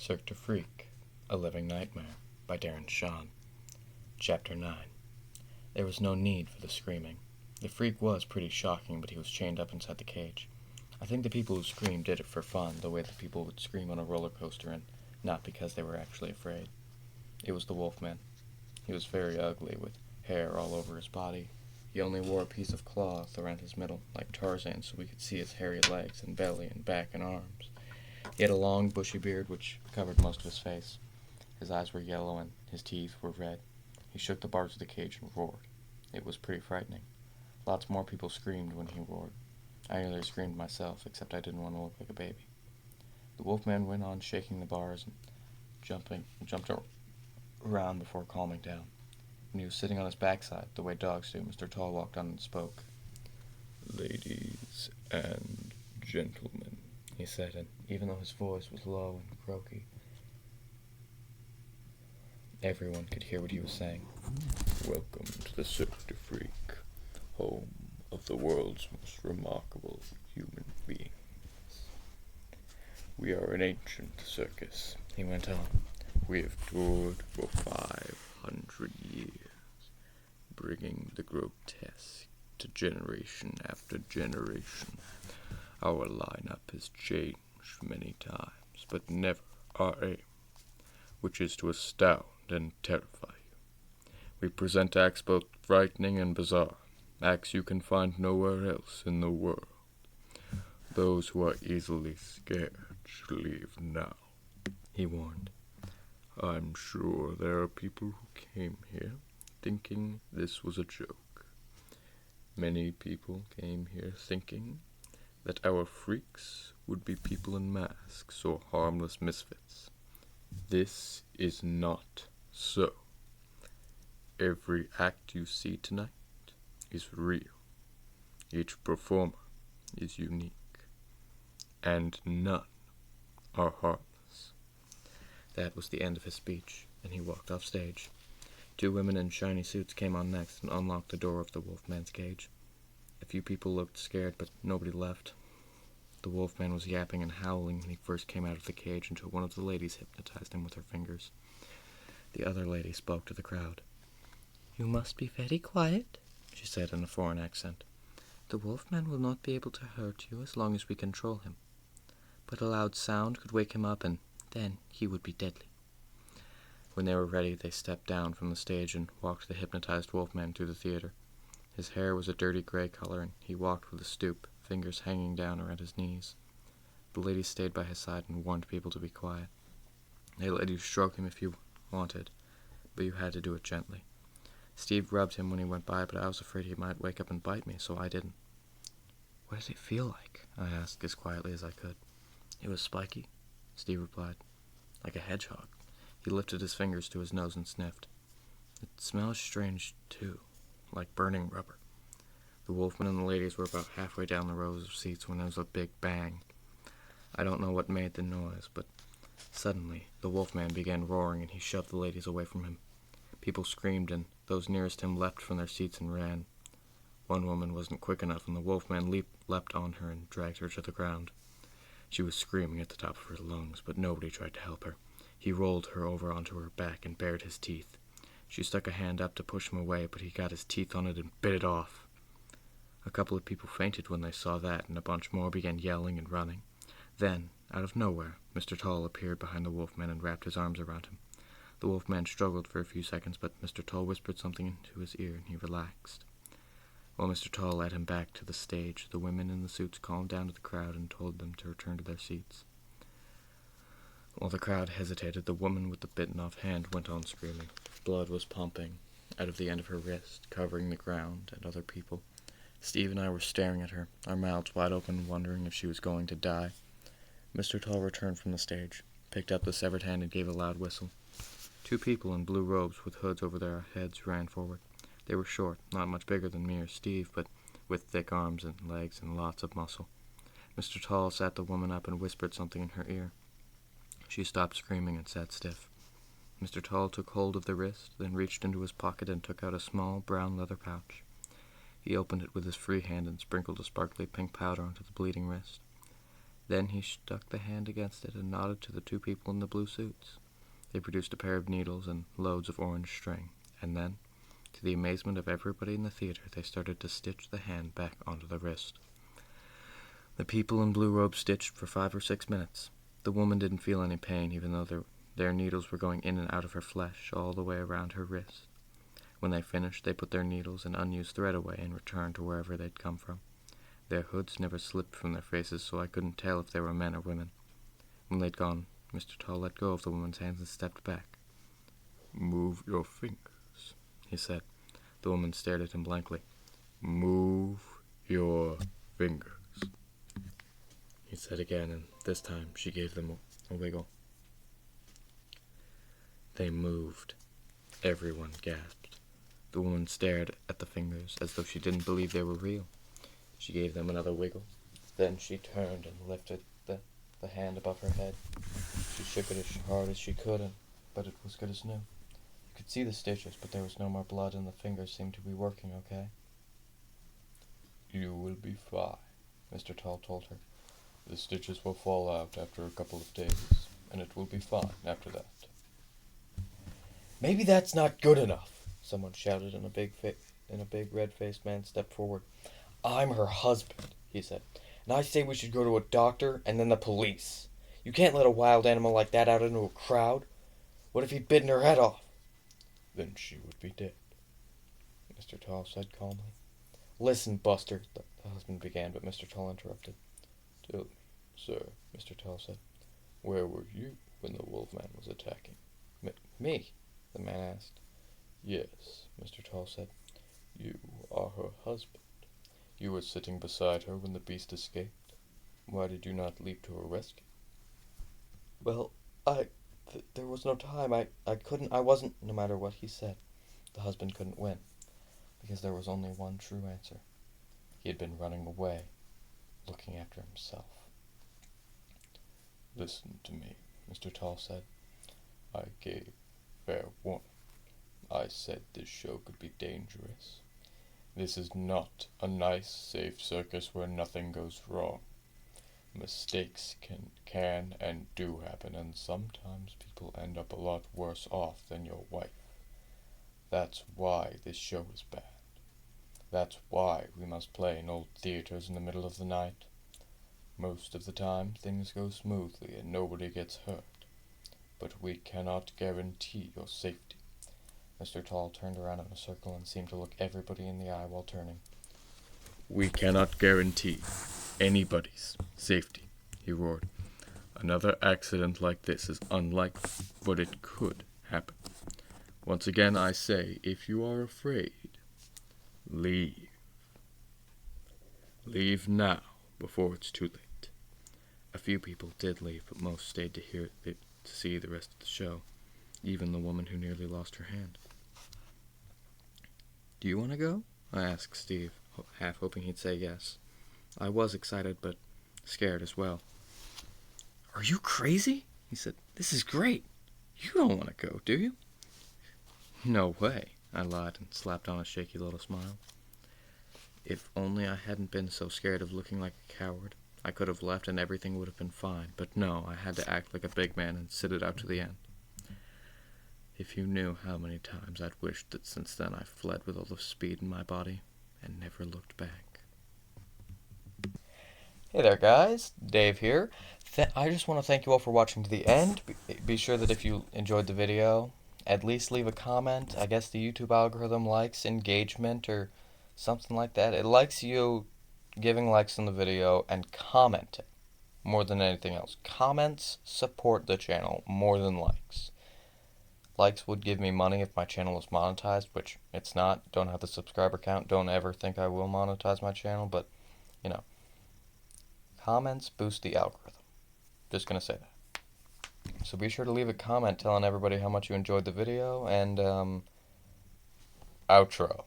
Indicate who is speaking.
Speaker 1: Cirque A Living Nightmare by Darren Shawn. Chapter 9. There was no need for the screaming. The freak was pretty shocking, but he was chained up inside the cage. I think the people who screamed did it for fun, the way that people would scream on a roller coaster, and not because they were actually afraid. It was the Wolfman. He was very ugly, with hair all over his body. He only wore a piece of cloth around his middle, like Tarzan, so we could see his hairy legs and belly and back and arms. He had a long, bushy beard which covered most of his face. His eyes were yellow and his teeth were red. He shook the bars of the cage and roared. It was pretty frightening. Lots more people screamed when he roared. I nearly screamed myself, except I didn't want to look like a baby. The Wolfman went on shaking the bars and jumped around before calming down. When he was sitting on his backside, the way dogs do, Mr. Tall walked on and spoke. "Ladies and gentlemen," he said, and even though his voice was low and croaky, everyone could hear what he was saying. "Welcome to the Cirque du Freak, home of the world's most remarkable human beings. We are an ancient circus," he went on. "We have toured for 500 years, bringing the grotesque to generation after generation. Our lineup has changed many times, but never our aim, which is to astound and terrify you. We present acts both frightening and bizarre, acts you can find nowhere else in the world. Those who are easily scared should leave now," he warned. "I'm sure there are people who came here thinking this was a joke. Many people came here thinking that our freaks would be people in masks or harmless misfits. This is not so. Every act you see tonight is real. Each performer is unique, and none are harmless." That was the end of his speech, and he walked off stage. 2 women in shiny suits came on next and unlocked the door of the Wolfman's cage. A few people looked scared, but nobody left. The Wolfman was yapping and howling when he first came out of the cage until one of the ladies hypnotized him with her fingers. The other lady spoke to the crowd. "You must be very quiet," she said in a foreign accent. "The Wolfman will not be able to hurt you as long as we control him. But a loud sound could wake him up, and then he would be deadly." When they were ready, they stepped down from the stage and walked the hypnotized Wolfman through the theater. His hair was a dirty gray color, and he walked with a stoop, fingers hanging down around his knees. The lady stayed by his side and warned people to be quiet. They let you stroke him if you wanted, but you had to do it gently. Steve rubbed him when he went by, but I was afraid he might wake up and bite me, so I didn't. "What did it feel like?" I asked as quietly as I could. "It was spiky," Steve replied. "Like a hedgehog." He lifted his fingers to his nose and sniffed. "It smells strange, too, like burning rubber." The Wolfman and the ladies were about halfway down the rows of seats when there was a big bang. I don't know what made the noise, but suddenly the Wolfman began roaring and he shoved the ladies away from him. People screamed and those nearest him leapt from their seats and ran. One woman wasn't quick enough and the Wolfman leapt on her and dragged her to the ground. She was screaming at the top of her lungs, but nobody tried to help her. He rolled her over onto her back and bared his teeth. She stuck a hand up to push him away, but he got his teeth on it and bit it off. A couple of people fainted when they saw that, and a bunch more began yelling and running. Then, out of nowhere, Mr. Tall appeared behind the Wolfman and wrapped his arms around him. The Wolfman struggled for a few seconds, but Mr. Tall whispered something into his ear, and he relaxed. While Mr. Tall led him back to the stage, the women in the suits calmed down to the crowd and told them to return to their seats. While the crowd hesitated, the woman with the bitten-off hand went on screaming. Blood was pumping out of the end of her wrist, covering the ground and other people. Steve and I were staring at her, our mouths wide open, wondering if she was going to die. Mr. Tall returned from the stage, picked up the severed hand, and gave a loud whistle. 2 people in blue robes with hoods over their heads ran forward. They were short, not much bigger than me or Steve, but with thick arms and legs and lots of muscle. Mr. Tall sat the woman up and whispered something in her ear. She stopped screaming and sat stiff. Mr. Tall took hold of the wrist, then reached into his pocket and took out a small brown leather pouch. He opened it with his free hand and sprinkled a sparkly pink powder onto the bleeding wrist. Then he stuck the hand against it and nodded to the two people in the blue suits. They produced a pair of needles and loads of orange string, and then, to the amazement of everybody in the theater, they started to stitch the hand back onto the wrist. The people in blue robes stitched for 5 or 6 minutes. The woman didn't feel any pain, even though their needles were going in and out of her flesh all the way around her wrist. When they finished, they put their needles and unused thread away and returned to wherever they'd come from. Their hoods never slipped from their faces, so I couldn't tell if they were men or women. When they'd gone, Mr. Tall let go of the woman's hands and stepped back. "Move your fingers," he said. The woman stared at him blankly. "Move your fingers," he said again, and this time she gave them a wiggle. They moved. Everyone gasped. The woman stared at the fingers as though she didn't believe they were real. She gave them another wiggle. Then she turned and lifted the hand above her head. She shook it as hard as she could, but it was good as new. You could see the stitches, but there was no more blood, and the fingers seemed to be working okay. "You will be fine," Mr. Tall told her. "The stitches will fall out after a couple of days, and it will be fine after that." "Maybe that's not good enough," someone shouted, and a big red-faced man stepped forward. "I'm her husband," he said, "and I say we should go to a doctor and then the police. You can't let a wild animal like that out into a crowd. What if he'd bitten her head off?" "Then she would be dead," Mr. Tall said calmly. "Listen, Buster," the husband began, but Mr. Tall interrupted. "Tell me, sir," Mr. Tall said, "where were you when the wolfman was attacking?" Me?" the man asked. "Yes," Mr. Tall said. "You are her husband. You were sitting beside her when the beast escaped. Why did you not leap to her rescue?" "Well, there was no time. I couldn't, I wasn't," no matter what he said, the husband couldn't win, because there was only one true answer. He had been running away, looking after himself. "Listen to me," Mr. Tall said. "I gave fair warning. I said this show could be dangerous. This is not a nice, safe circus where nothing goes wrong. Mistakes can and do happen, and sometimes people end up a lot worse off than your wife. That's why this show is bad. That's why we must play in old theaters in the middle of the night. Most of the time, things go smoothly and nobody gets hurt. But we cannot guarantee your safety." Mr. Tall turned around in a circle and seemed to look everybody in the eye while turning. "We cannot guarantee anybody's safety," he roared. "Another accident like this is unlikely, but it could happen. Once again I say, if you are afraid, leave. Leave now, before it's too late." A few people did leave, but most stayed to see the rest of the show, even the woman who nearly lost her hand. "Do you want to go?" I asked Steve, half hoping he'd say yes. I was excited, but scared as well. "Are you crazy?" he said. "This is great. You don't want to go, do you?" "No way," I lied and slapped on a shaky little smile. If only I hadn't been so scared of looking like a coward, I could have left and everything would have been fine, but no, I had to act like a big man and sit it out to the end. If you knew how many times I'd wished that since then I fled with all the speed in my body and never looked back. Hey there guys, Dave here. I just want to thank you all for watching to the end. Be sure that if you enjoyed the video, at least leave a comment. I guess the YouTube algorithm likes engagement or something like that. It likes you giving likes on the video and commenting more than anything else. Comments support the channel more than likes. Likes would give me money if my channel was monetized, which it's not. Don't have the subscriber count. Don't ever think I will monetize my channel, but, you know. Comments boost the algorithm. Just gonna say that. So be sure to leave a comment telling everybody how much you enjoyed the video, and, outro.